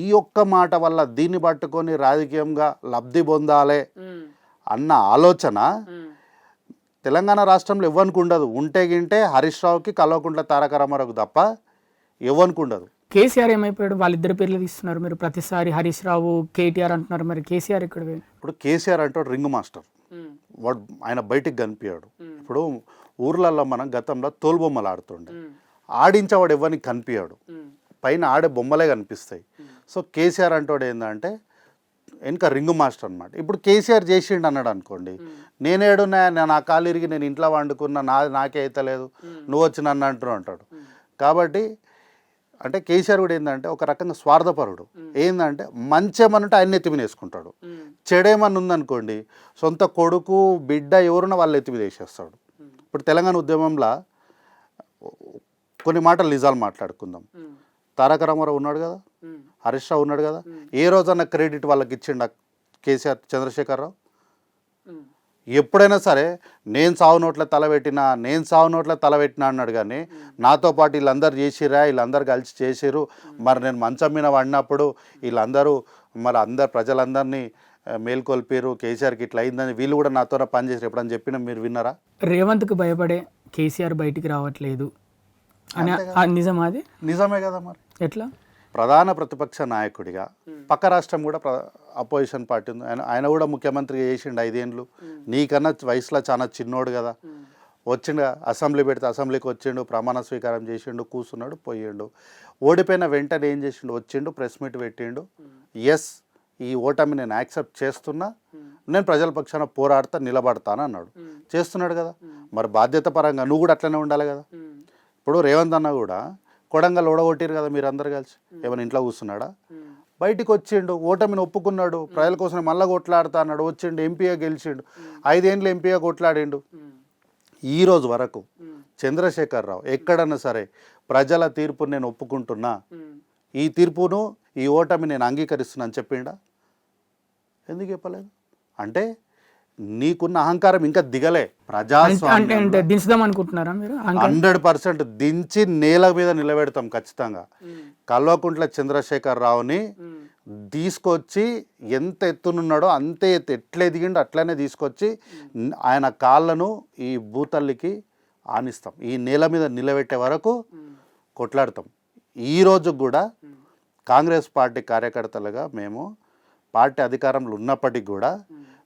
ఈ ఒక్క మాట వల్ల దీన్ని పట్టుకొని రాజకీయంగా లబ్ధి పొందాలి అన్న ఆలోచన తెలంగాణ రాష్ట్రంలో ఎవరికి ఉండదు. ఉంటే గింటే హరీష్ రావుకి, కల్వకుంట్ల తారక రామారావుకి తప్ప ఎవరికి ఉండదు. కేసీఆర్ ఏమైపోయాడు? వాళ్ళిద్దరు పేర్లు తీస్తున్నారు మీరు ప్రతిసారి. హరీష్ రావు, కేటీఆర్ అంటున్నారు, మరి కేసీఆర్ ఇక్కడ? ఇప్పుడు కేసీఆర్ అంటే రింగ్ మాస్టర్, వాడు ఆయన బయటికి కనిపించాడు. ఇప్పుడు ఊర్లలో మనం గతంలో తోలుబొమ్మలు ఆడుతుండే, ఆడించేవాడు ఎవరికి కనిపించాడు, పైన ఆడే బొమ్మలే కనిపిస్తాయి. సో కేసీఆర్ అంటాడు ఏంటంటే వెనుక రింగు మాస్టర్ అనమాట. ఇప్పుడు కేసీఆర్ చేసిండు అన్నాడు అనుకోండి, నేనేడున్నా నా కాలు ఇరిగి నేను ఇంట్లో వండుకున్నా, నాకే అవుతలేదు, నువ్వు వచ్చి నన్ను అంటున్నావు అంటాడు. కాబట్టి అంటే కేసీఆర్ కూడా ఏంటంటే ఒక రకంగా స్వార్థపరుడు. ఏంటంటే మంచి ఏమన్నంటే ఆయన ఎత్తి మీద వేసుకుంటాడు, చెడేమన్నా ఉందనుకోండి సొంత కొడుకు బిడ్డ ఎవరున్నా వాళ్ళు ఎత్తి మీద వేసేస్తాడు. ఇప్పుడు తెలంగాణ ఉద్యమంలో కొన్ని మాటలు నిజాలు మాట్లాడుకుందాం. తారక రామారావు ఉన్నాడు కదా, హరీష్ రావు ఉన్నాడు కదా, ఏ రోజన్నా క్రెడిట్ వాళ్ళకి ఇచ్చిండ కేసీఆర్ చంద్రశేఖరరావు? ఎప్పుడైనా సరే నేను సావు నోట్ల తలబెట్టినా అన్నాడు. కానీ నాతో పాటు వీళ్ళందరూ చేసిరా, వీళ్ళందరూ కలిసి చేసిరు, మరి నేను మంచం మీద పడినప్పుడు వీళ్ళందరూ మరి ప్రజలందరినీ మేల్కొల్పారు, కేసీఆర్కి ఇట్లా అయిందని వీళ్ళు కూడా నాతో పనిచేసారు ఎప్పుడని చెప్పినా మీరు విన్నారా? రేవంత్కు భయపడే కేసీఆర్ బయటికి రావట్లేదు అని నిజమా? అది నిజమే కదా. మరి ఎట్లా? ప్రధాన ప్రతిపక్ష నాయకుడిగా పక్క రాష్ట్రం కూడా అపోజిషన్ పార్టీ ఉంది, ఆయన కూడా ముఖ్యమంత్రిగా చేసిండు 5 ఏళ్ళు. నీకన్నా వయసులో చాలా చిన్నోడు కదా, వచ్చిండు అసెంబ్లీ పెడితే అసెంబ్లీకి వచ్చిండు, ప్రమాణ స్వీకారం చేసిండు, కూర్చున్నాడు, పోయిండు. ఓడిపోయిన వెంటనే ఏం చేసిండు, వచ్చిండు, ప్రెస్ మీట్ పెట్టిండు, ఎస్ ఈ ఓటమి నేను యాక్సెప్ట్ చేస్తున్నా, నేను ప్రజల పక్షాన పోరాడుతా నిలబడతాను అన్నాడు. చేస్తున్నాడు కదా. మరి బాధ్యత పరంగా నువ్వు కూడా అట్లనే ఉండాలి కదా. ఇప్పుడు రేవంత్ అన్న కూడా కొడంగల్ ఓడగొట్టారు కదా మీరు అందరు కలిసి, ఏమైనా ఇంట్లో కూర్చున్నాడా? బయటికి వచ్చిండు, ఓటమిని ఒప్పుకున్నాడు, ప్రజల కోసం మళ్ళా కొట్లాడుతా అన్నాడు, వచ్చిండు, ఎంపీగా గెలిచిండు, 5 ఏళ్ళు ఎంపీగా కొట్లాడిండు. ఈ రోజు వరకు చంద్రశేఖరరావు ఎక్కడన్నా సరే ప్రజల తీర్పుని నేను ఒప్పుకుంటున్నా, ఈ తీర్పును ఈ ఓటమి నేను అంగీకరిస్తున్నా అని చెప్పిండా? ఎందుకు చెప్పలేదు? అంటే నీకున్న అహంకారం ఇంకా దిగలే. ప్రజాస్వామ్యం దించుదాం అనుకుంటున్నారా మీరు? 100% దించి నేల మీద నిలబెడతాం ఖచ్చితంగా. కల్వకుంట్ల చంద్రశేఖరరావుని తీసుకొచ్చి ఎంత ఎత్తునున్నాడో అంతే ఎట్లా ఎదిగిండో అట్లనే తీసుకొచ్చి ఆయన కాళ్ళను ఈ భూతల్లికి ఆనిస్తాం, ఈ నేల మీద నిలబెట్టే వరకు కొట్లాడతాం. ఈరోజు కూడా కాంగ్రెస్ పార్టీ కార్యకర్తలుగా మేము పార్టీ అధికారంలో ఉన్నప్పటికీ కూడా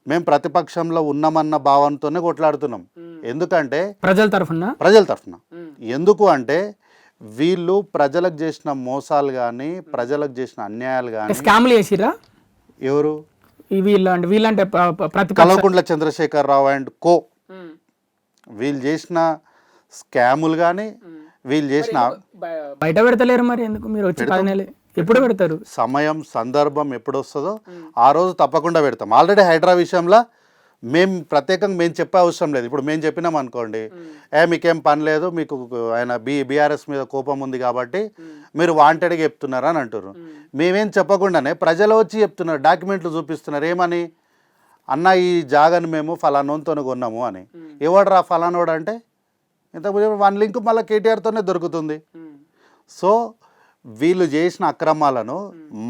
మేము ప్రతిపక్షంలో ఉన్నామన్న భావంతోనే కొట్లాడుతున్నాం. ఎందుకంటే ప్రజల తరఫున ఎందుకు అంటే వీళ్ళు ప్రజలకు చేసిన మోసాలు కానీ, ప్రజలకు చేసిన అన్యాయాలు కానీ, స్కామ్లు చేసిరా ఎవరు? వీళ్ళంటే కల్వకుంట్ల చంద్రశేఖరరావు అండ్ కో, వీళ్ళు చేసిన స్కాములు కానీ, వీళ్ళు చేసిన బయట పెడతలేరు. మరి ఎందుకు మీరు వచ్చి ఎప్పుడు పెడతారు? సమయం సందర్భం ఎప్పుడు వస్తుందో ఆ రోజు తప్పకుండా పెడతాం. ఆల్రెడీ హైడ్రా విషయంలో మేము ప్రత్యేకంగా మేము చెప్పే అవసరం లేదు. ఇప్పుడు మేము చెప్పినాం అనుకోండి, మీకేం పని లేదు, మీకు ఆయన బీఆర్ఎస్ మీద కోపం ఉంది కాబట్టి మీరు వాంటెడ్గా చెప్తున్నారు అని అంటారు. మేమేం చెప్పకుండానే ప్రజలు వచ్చి చెప్తున్నారు, డాక్యుమెంట్లు చూపిస్తున్నారు. ఏమని? అన్న ఈ జాగాను మేము ఫలానోతో కొన్నాము అని. ఎవడు రా ఫలానోడు అంటే ఇంతకుముందు 1 లింక్ మళ్ళీ కేటీఆర్తోనే దొరుకుతుంది. సో వీళ్ళు చేసిన అక్రమాలను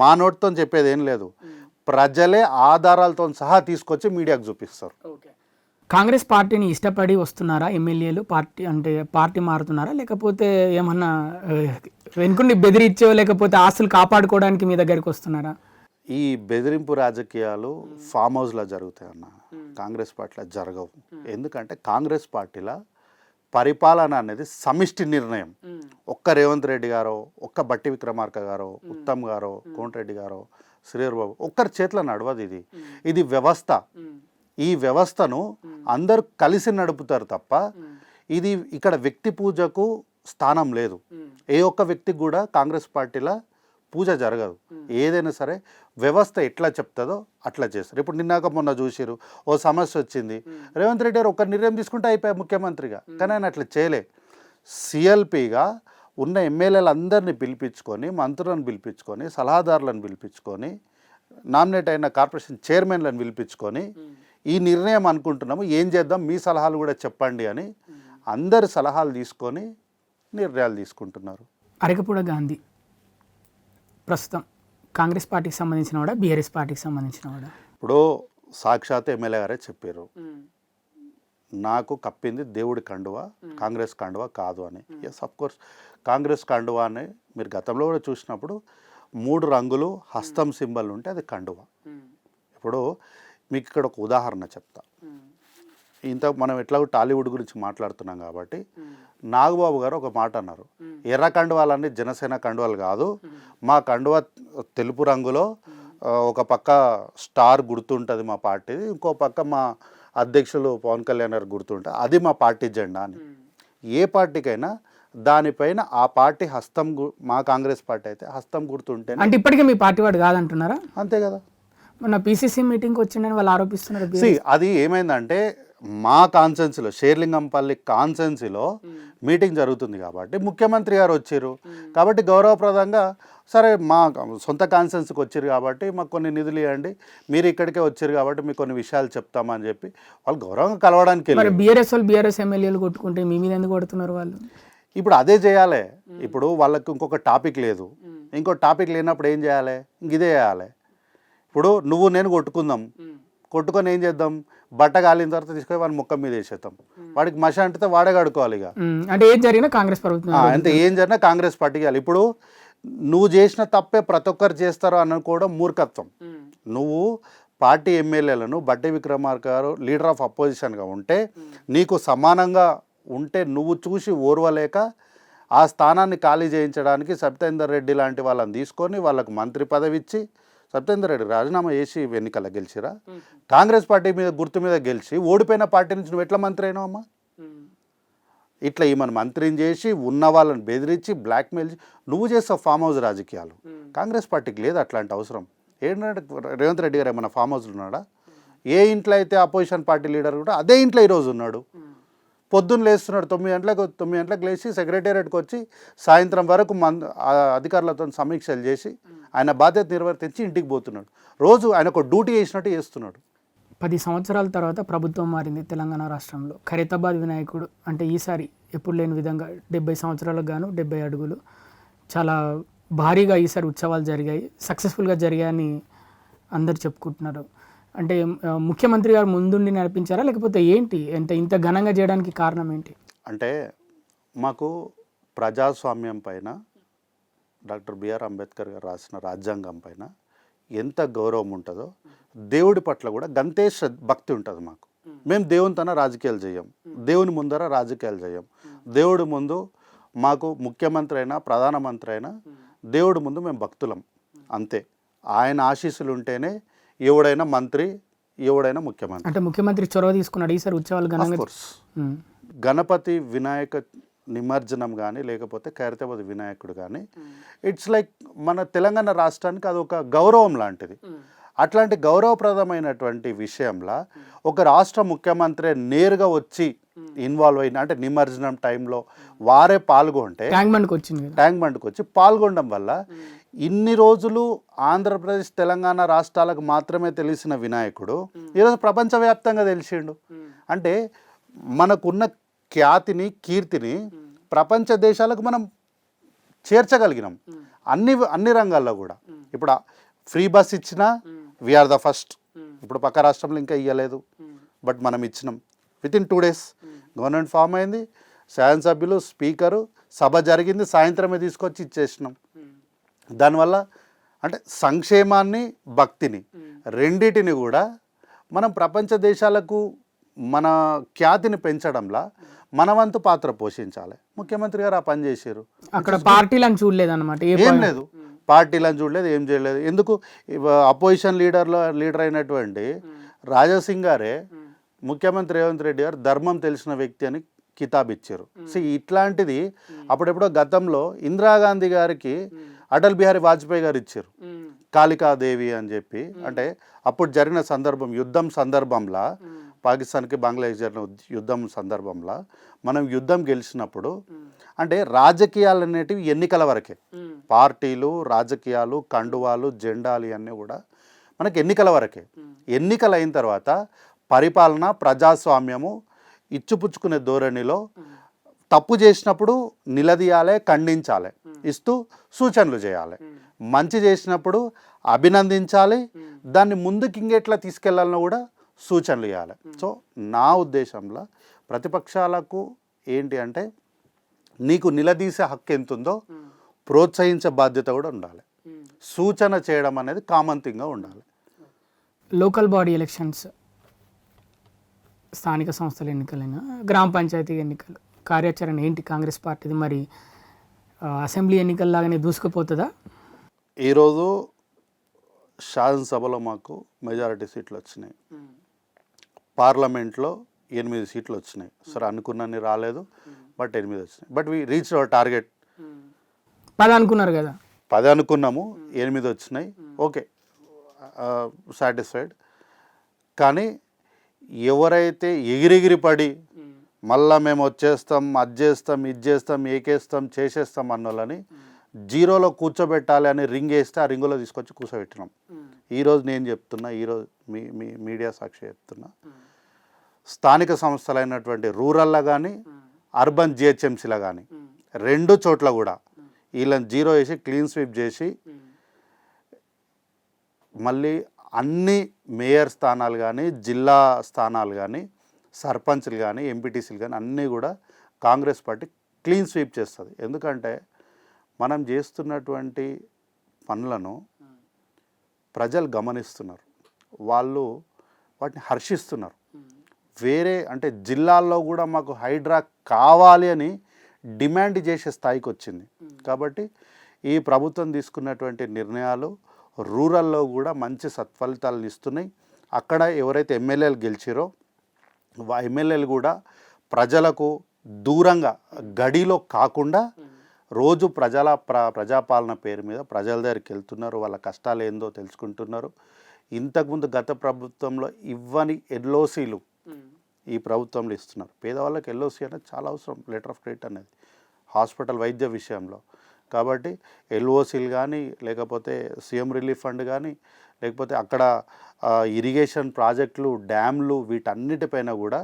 మా నోటితో చెప్పేది ఏం లేదు, ప్రజలే ఆధారాలతో సహా తీసుకొచ్చి మీడియాకు చూపిస్తారు. కాంగ్రెస్ పార్టీని ఇష్టపడి వస్తున్నారా ఎమ్మెల్యేలు? పార్టీ మారుతున్నారా, లేకపోతే ఏమన్నా వెనుకుండి బెదిరించో లేకపోతే ఆస్తులు కాపాడుకోవడానికి మీ దగ్గరికి వస్తున్నారా? ఈ బెదిరింపు రాజకీయాలు ఫామ్ హౌస్లో జరుగుతాయి అన్న, కాంగ్రెస్ పార్టీలో జరగవు. ఎందుకంటే కాంగ్రెస్ పార్టీలో పరిపాలన అనేది సమిష్టి నిర్ణయం. ఒక్క రేవంత్ రెడ్డి గారో, ఒక్క బట్టి విక్రమార్క గారో, ఉత్తమ్ గారో, కోమటిరెడ్డి గారో, శ్రీధర్ బాబు ఒక్కరి చేతిలో నడవదు. ఇది వ్యవస్థ. ఈ వ్యవస్థను అందరూ కలిసి నడుపుతారు తప్ప ఇది ఇక్కడ వ్యక్తి పూజకు స్థానం లేదు. ఏ ఒక్క వ్యక్తికి కూడా కాంగ్రెస్ పార్టీలో పూజ జరగదు. ఏదైనా సరే వ్యవస్థ ఎట్లా చెప్తుందో అట్లా చేస్తారు. ఇప్పుడు నిన్నాక మొన్న చూసిరు, ఓ సమస్య వచ్చింది, రేవంత్ రెడ్డి గారు ఒక నిర్ణయం తీసుకుంటే అయిపోయాయి ముఖ్యమంత్రిగా. కానీ ఆయన అట్లా చేయలే. సిఎల్పిగా ఉన్న ఎమ్మెల్యేలందరినీ పిలిపించుకొని, మంత్రులను పిలిపించుకొని, సలహాదారులను పిలిపించుకొని, నామినేట్ అయిన కార్పొరేషన్ చైర్మన్లను పిలిపించుకొని ఈ నిర్ణయం అనుకుంటున్నాము, ఏం చేద్దాం, మీ సలహాలు కూడా చెప్పండి అని అందరి సలహాలు తీసుకొని నిర్ణయాలు తీసుకుంటున్నారు. అరకపూడ గాంధీ ప్రస్తుతం కాంగ్రెస్ పార్టీకి సంబంధించిన వాడా, బీఆర్ఎస్ పార్టీకి సంబంధించిన వాడా? ఇప్పుడు సాక్షాత్ ఎమ్మెల్యే గారే చెప్పారు, నాకు కప్పింది దేవుడి కండువా, కాంగ్రెస్ కండువా కాదు అని. ఎస్, అఫ్ కోర్స్ కాంగ్రెస్ కండువా అని మీరు గతంలో కూడా చూసినప్పుడు 3 రంగులు హస్తం సింబల్ ఉంటే అది కండువా. ఇప్పుడు మీకు ఇక్కడ ఒక ఉదాహరణ చెప్తా. మనం ఎట్లా టాలీవుడ్ గురించి మాట్లాడుతున్నాం కాబట్టి నాగబాబు గారు ఒక మాట అన్నారు, ఎర్ర కండువాలన్నీ జనసేన కండువాలు కాదు, మా కండువా తెలుపు రంగులో ఒక పక్క స్టార్ గుర్తుంటుంది మా పార్టీది, ఇంకో పక్క మా అధ్యక్షులు పవన్ కళ్యాణ్ గారు గుర్తుంటుంది, అది మా పార్టీ జెండా అని. ఏ పార్టీకైనా దానిపైన ఆ పార్టీ హస్తం మా కాంగ్రెస్ పార్టీ అయితే హస్తం గుర్తుంటే అంటే ఇప్పటికే మీ పార్టీ వాడు కాదంటున్నారా? అంతే కదా. మొన్న పీసీసీ మీటింగ్కి వచ్చిందని వాళ్ళు ఆరోపిస్తున్నారు. అది ఏమైందంటే మా కాన్సెన్సీలో, షేర్లింగంపల్లి కాన్సెన్సీలో మీటింగ్ జరుగుతుంది కాబట్టి ముఖ్యమంత్రి గారు వచ్చారు కాబట్టి గౌరవప్రదంగా, సరే మా సొంత కాన్సెన్స్కి వచ్చారు కాబట్టి మాకు కొన్ని నిధులు ఇవ్వండి, మీరు ఇక్కడికే వచ్చారు కాబట్టి మీకు కొన్ని విషయాలు చెప్తామని చెప్పి వాళ్ళు గౌరవంగా కలవడానికి మరి బీఆర్ఎస్ వాళ్ళు బీఆర్ఎస్ ఎమ్మెల్యేలు కొట్టుకుంటే మీ మీద ఎందుకు కొడుతున్నారు వాళ్ళు? ఇప్పుడు అదే చేయాలి. ఇప్పుడు వాళ్ళకి ఇంకొక టాపిక్ లేదు, ఇంకో టాపిక్ లేనప్పుడు ఏం చేయాలి? ఇదే చేయాలి. ఇప్పుడు నువ్వు నేను కొట్టుకొని ఏం చేద్దాం? బట్ట కాలిన తర్వాత తీసుకొని వాడి ముఖం మీద వేసేద్దాం, వాడికి మష అంటితే వాడే కడుకోవాలి. ఇక అంటే ఏం జరిగినా కాంగ్రెస్ ప్రభుత్వం, అంటే ఏం జరిగినా కాంగ్రెస్ పార్టీకి వెళ్ళాలి. ఇప్పుడు నువ్వు చేసిన తప్పే ప్రతి ఒక్కరు చేస్తారు అనుకోవడం మూర్ఖత్వం. నువ్వు పార్టీ ఎమ్మెల్యేలను బట్టి విక్రమార్క గారు లీడర్ ఆఫ్ అపోజిషన్గా ఉంటే, నీకు సమానంగా ఉంటే నువ్వు చూసి ఓర్వలేక ఆ స్థానాన్ని ఖాళీ చేయించడానికి సత్యేందర్ రెడ్డి లాంటి వాళ్ళని తీసుకొని వాళ్ళకు మంత్రి పదవి ఇచ్చి, సత్యేందర్ రెడ్డి రాజీనామా చేసి ఎన్నికల్లో గెలిచిరా? కాంగ్రెస్ పార్టీ మీద గుర్తు మీద గెలిచి ఓడిపోయిన పార్టీ నుంచి నువ్వు ఎట్లా మంత్రి అయినావమ్మా? ఇట్లా ఈమెను మంత్రిని చేసి ఉన్న వాళ్ళని బెదిరించి బ్లాక్మెయిల్ నువ్వు చేస్తావు ఫామ్ హౌస్ రాజకీయాలు. కాంగ్రెస్ పార్టీకి లేదు అట్లాంటి అవసరం. ఏంటంటే రేవంత్ రెడ్డి గారు ఏమన్నా ఫామ్ హౌస్లో ఉన్నాడా? ఏ ఇంట్లో అయితే అపోజిషన్ పార్టీ లీడర్ కూడా అదే ఇంట్లో ఈరోజు ఉన్నాడు. పొద్దున్న లేస్తున్నాడు, 9 గంటలకు లేచి సెక్రటేరియట్కి వచ్చి సాయంత్రం వరకు అధికారులతో సమీక్షలు చేసి ఆయన బాధ్యత నిర్వర్తించి ఇంటికి పోతున్నాడు. రోజు ఆయన ఒక డ్యూటీ చేసినట్టు చేస్తున్నాడు. 10 సంవత్సరాల తర్వాత ప్రభుత్వం మారింది తెలంగాణ రాష్ట్రంలో. ఖైరతాబాద్ వినాయకుడు అంటే ఈసారి ఎప్పుడు లేని విధంగా 70 సంవత్సరాలకు గాను 70 అడుగులు చాలా భారీగా ఈసారి ఉత్సవాలు జరిగాయి, సక్సెస్ఫుల్గా జరిగాయని అందరు చెప్పుకుంటున్నారు. అంటే ముఖ్యమంత్రి గారు ముందుండి నడిపించారా లేకపోతే ఏంటి? ఇంత ఘనంగా చేయడానికి కారణం ఏంటి? అంటే మాకు ప్రజాస్వామ్యం పైన, డాక్టర్ బిఆర్ అంబేద్కర్ గారు రాసిన రాజ్యాంగం పైన ఎంత గౌరవం ఉంటుందో దేవుడి పట్ల కూడా గంతే భక్తి ఉంటుంది మాకు. మేము దేవునితోనే రాజకీయాలు చేయం, దేవుని ముందర రాజకీయాలు చేయం. దేవుడి ముందు మాకు ముఖ్యమంత్రి అయినా ప్రధానమంత్రి అయినా దేవుడి ముందు మేము భక్తులం అంతే. ఆయన ఆశీస్సులు ఉంటేనే ఎవడైనా మంత్రి, ఎవడైనా ముఖ్యమంత్రి. అంటే ముఖ్యమంత్రి చొరవ తీసుకున్నాడు ఈసారి ఉత్సవాలు ఘనంగా. గణపతి వినాయక నిమజ్జనం కానీ లేకపోతే ఖైరతాబాద్ వినాయకుడు కానీ ఇట్స్ లైక్ మన తెలంగాణ రాష్ట్రానికి అదొక గౌరవం లాంటిది. అట్లాంటి గౌరవప్రదమైనటువంటి విషయంలో ఒక రాష్ట్ర ముఖ్యమంత్రి నేరుగా వచ్చి ఇన్వాల్వ్ అయిన, అంటే నిమజ్జనం టైంలో వారే పాల్గొంటే, ట్యాంక్ బండ్కి వచ్చి పాల్గొనడం వల్ల ఇన్ని రోజులు ఆంధ్రప్రదేశ్ తెలంగాణ రాష్ట్రాలకు మాత్రమే తెలిసిన వినాయకుడు ఈరోజు ప్రపంచవ్యాప్తంగా తెలిసిండు. అంటే మనకున్న ఖ్యాతిని, కీర్తిని ప్రపంచ దేశాలకు మనం చేర్చగలిగినాం అన్ని రంగాల్లో కూడా. ఇప్పుడు ఫ్రీ బస్ ఇచ్చినా వీఆర్ ద ఫస్ట్. ఇప్పుడు పక్క రాష్ట్రంలో ఇంకా ఇవ్వలేదు, బట్ మనం ఇచ్చినాం. Within 2 days government form అయింది, శాసనసభ్యులు, స్పీకరు, సభ జరిగింది, సాయంత్రమే తీసుకొచ్చి ఇచ్చేసినాం. దానివల్ల అంటే సంక్షేమాన్ని, భక్తిని రెండిటిని కూడా మనం ప్రపంచ దేశాలకు మన ఖ్యాతిని పెంచడంలో మన వంతు పాత్ర పోషించాలి. ముఖ్యమంత్రి గారు ఆ పని చేశారు. అక్కడ పార్టీలను చూడలేదు అన్నమాట, ఏం లేదు, పార్టీలను చూడలేదు, ఏం చేయలేదు. ఎందుకు అపోజిషన్ లీడర్ అయినటువంటి రాజాసింగ్ గారే ముఖ్యమంత్రి రేవంత్ రెడ్డి గారు ధర్మం తెలిసిన వ్యక్తి అని కితాబ్ ఇచ్చారు. సో ఇట్లాంటిది అప్పుడెప్పుడో గతంలో ఇందిరాగాంధీ గారికి అటల్ బిహారీ వాజ్పేయి గారు ఇచ్చారు కాళికాదేవి అని చెప్పి. అంటే అప్పుడు జరిగిన సందర్భం, యుద్ధం సందర్భంలో, పాకిస్తాన్కి బంగ్లాదేశ్ జరిగిన యుద్ధం సందర్భంలో మనం యుద్ధం గెలిచినప్పుడు, అంటే రాజకీయాలు అనేటివి ఎన్నికల వరకే. పార్టీలు, రాజకీయాలు, కండువాలు, జెండాలు ఇవన్నీ కూడా మనకి ఎన్నికల వరకే. ఎన్నికలు అయిన తర్వాత పరిపాలన, ప్రజాస్వామ్యము ఇచ్చిపుచ్చుకునే ధోరణిలో తప్పు చేసినప్పుడు నిలదీయాలి, ఖండించాలి, ఇస్తూ సూచనలు చేయాలి. మంచి చేసినప్పుడు అభినందించాలి, దాన్ని ముందుకు ఇంకెట్లా తీసుకెళ్లాలనో కూడా సూచనలు ఇవ్వాలి. సో నా ఉద్దేశంలో ప్రతిపక్షాలకు ఏంటి అంటే, నీకు నిలదీసే హక్కు ఎంత ఉందో ప్రోత్సహించే బాధ్యత కూడా ఉండాలి. సూచన చేయడం అనేది కామన్ థింగ్గా ఉండాలి. లోకల్ బాడీ ఎలక్షన్స్, స్థానిక సంస్థల ఎన్నికలైనా గ్రామ పంచాయతీ ఎన్నికలు, కార్యాచరణ ఏంటి కాంగ్రెస్ పార్టీది? మరి అసెంబ్లీ ఎన్నికల్లాగానే దూసుకుపోతుందా? ఈరోజు శాసనసభలో మాకు మెజారిటీ సీట్లు వచ్చినాయి, పార్లమెంట్లో 8 సీట్లు వచ్చినాయి. సరే అనుకున్నన్ని రాలేదు, బట్ 8 వచ్చినాయి. But we reach our target. 10 అనుకున్నారు కదా, 10 అనుకున్నాము, 8 వచ్చినాయి. Okay, satisfied. కానీ ఎవరైతే ఎగిరెగిరి పడి మళ్ళా మేము వచ్చేస్తాం, అది చేస్తాం, ఇది చేస్తాం, ఏకేస్తాం, చేసేస్తాం అన్నోళ్ళని జీరోలో కూర్చోబెట్టాలి అని రింగ్ వేస్తే ఆ రింగులో తీసుకొచ్చి కూర్చోబెట్టినాం. ఈరోజు నేను చెప్తున్నా, ఈరోజు మీ మీడియా సాక్షి చెప్తున్నా, స్థానిక సంస్థలైనటువంటి రూరల్లో కానీ అర్బన్ జిహెచ్ఎంసీలో కానీ 2 చోట్ల కూడా వీళ్ళని జీరో వేసి క్లీన్ స్వీప్ చేసి మళ్ళీ అన్ని మేయర్ స్థానాలు కానీ జిల్లా స్థానాలు కానీ సర్పంచ్లు కానీ ఎంపీటీసీలు కానీ అన్నీ కూడా కాంగ్రెస్ పార్టీ క్లీన్ స్వీప్ చేస్తుంది. ఎందుకంటే మనం చేస్తున్నటువంటి పనులను ప్రజలు గమనిస్తున్నారు, వాళ్ళు వాటిని హర్షిస్తున్నారు. వేరే అంటే జిల్లాల్లో కూడా మాకు హైడ్రా కావాలి అని డిమాండ్ చేసే స్థాయికి వచ్చింది. కాబట్టి ఈ ప్రభుత్వం తీసుకున్నటువంటి నిర్ణయాలు రూరల్లో కూడా మంచి సత్ఫలితాలను ఇస్తున్నాయి. అక్కడ ఎవరైతే ఎమ్మెల్యేలు గెలిచారో ఆ ఎమ్మెల్యేలు కూడా ప్రజలకు దూరంగా గడిలో కాకుండా రోజు ప్రజాపాలన పేరు మీద ప్రజల దగ్గరికి వెళ్తున్నారు, వాళ్ళ కష్టాలు ఏందో తెలుసుకుంటున్నారు. ఇంతకుముందు గత ప్రభుత్వంలో ఇవ్వని ఎల్ఓసీలు ఈ ప్రభుత్వంలో ఇస్తున్నారు. పేదవాళ్ళకి ఎల్ఓసీ అనేది చాలా అవసరం, లెటర్ ఆఫ్ క్రెడిట్ అనేది హాస్పిటల్ వైద్య విషయంలో. కాబట్టి ఎల్ఓసీలు కానీ లేకపోతే సీఎం రిలీఫ్ ఫండ్ కానీ లేకపోతే అక్కడ ఇరిగేషన్ ప్రాజెక్టులు, డ్యామ్లు, వీటన్నిటిపైన కూడా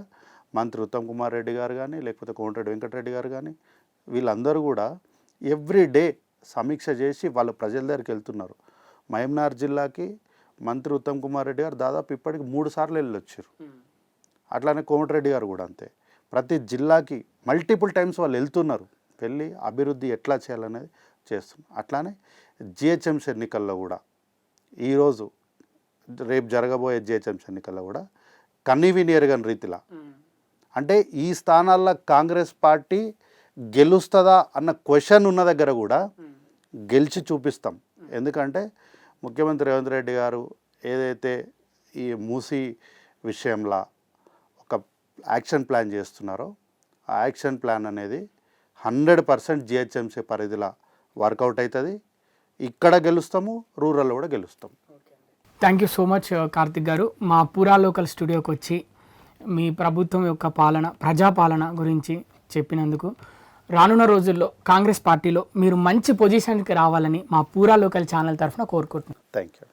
మంత్రి ఉత్తమ్ కుమార్ రెడ్డి గారు కానీ లేకపోతే కోమటిరెడ్డి వెంకటరెడ్డి గారు కానీ వీళ్ళందరూ కూడా ఎవ్రీ డే సమీక్ష చేసి వాళ్ళు ప్రజల దగ్గరికి వెళ్తున్నారు. మహబూబ్నగర్ జిల్లాకి మంత్రి ఉత్తమ్ కుమార్ రెడ్డి గారు దాదాపు ఇప్పటికి 3 సార్లు వెళ్ళొచ్చారు. అట్లానే కోమటిరెడ్డి గారు కూడా అంతే. ప్రతి జిల్లాకి మల్టిపుల్ టైమ్స్ వాళ్ళు వెళ్తున్నారు, వెళ్ళి అభివృద్ధి ఎట్లా చేయాలనేది చేస్తున్నారు. అట్లానే జిహెచ్ఎంసీ ఎన్నికల్లో కూడా ఈరోజు రేపు జరగబోయే జిహెచ్ఎంసీ ఎన్నికల్లో కూడా కన్వీనియర్గన్ రీతిలో అంటే ఈ స్థానాల్లో కాంగ్రెస్ పార్టీ గెలుస్తుందా అన్న క్వశ్చన్ ఉన్న దగ్గర కూడా గెలిచి చూపిస్తాం. ఎందుకంటే ముఖ్యమంత్రి రేవంత్ రెడ్డి గారు ఏదైతే ఈ మూసీ విషయంలో ఒక యాక్షన్ ప్లాన్ చేస్తున్నారో ఆ యాక్షన్ ప్లాన్ అనేది 100% జిహెచ్ఎంసీ పరిధిలో వర్కౌట్ అవుతుంది. ఇక్కడ గెలుస్తాము, రూరల్లో కూడా గెలుస్తాం. Thank you so much Karthik గారు. మా పూరా లోకల్ స్టూడియోకి వచ్చి మీ ప్రభుత్వం యొక్క పాలన, ప్రజాపాలన గురించి చెప్పినందుకు, రానున్న రోజుల్లో కాంగ్రెస్ పార్టీలో మీరు మంచి పొజిషన్కి రావాలని మా పూరా లోకల్ ఛానల్ తరఫున కోరుకుంటున్నాను. Thank you.